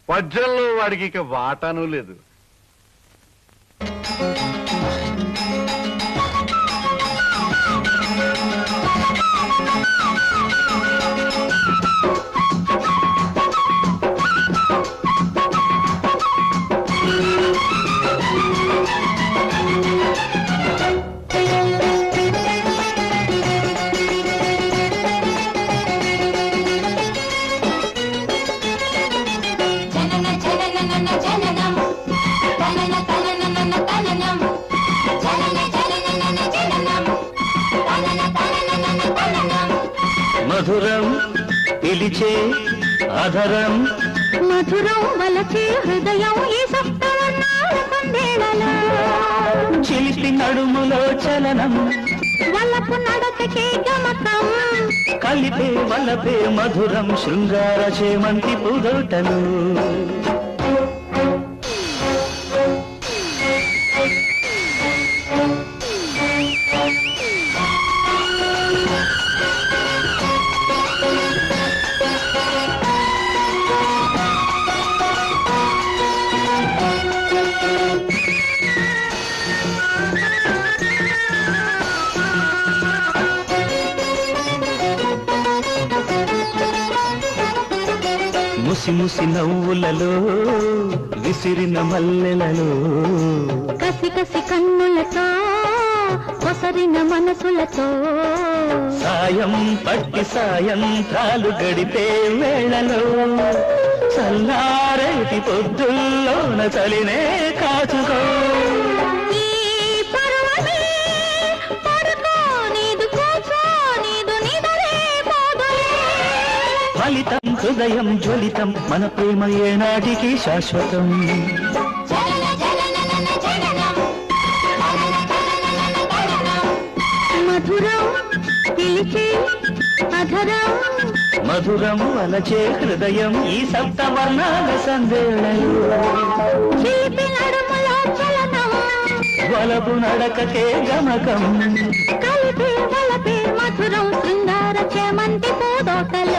పద్యంలో వాడికి ఇక వాటాను లేదు. మధురం పిలిచే అధరం మధురం వలచే హృదయం ఈ సప్తవర్ణాల సందేళలో చిలిపి నడుములో చలనం వలపు నడకకే గమకం కలిపే వలపే మధురం శృంగార చేమంతి పూదోటలు ముసి ముసి నవ్వులలో విసిరిన మల్లెలలో కసి కసి కన్నులతో కొసరిన మనసులతో సాయం పట్టి సాయంత్రాలు గడిపే వేళలో చల్లారేటి పొద్దుల్లోన చలినే కాచుకో ఈ పర్వమే పడుకో నీదు కూర్చో నీదు నిదలే పోదులే ఫలితం హృదయం జ్వలితం మన ప్రేమ ఏనాటికి శాశ్వతం మధురం పిలిచే అధరం మధురం వలచే హృదయం ఈ సప్తవర్ణాల సందేళలు చిలిపి నడుములో చలనం వలపు నడకకే గమకం కలిపే వలపే మధురం శృంగార చేమంతి పూదోటలు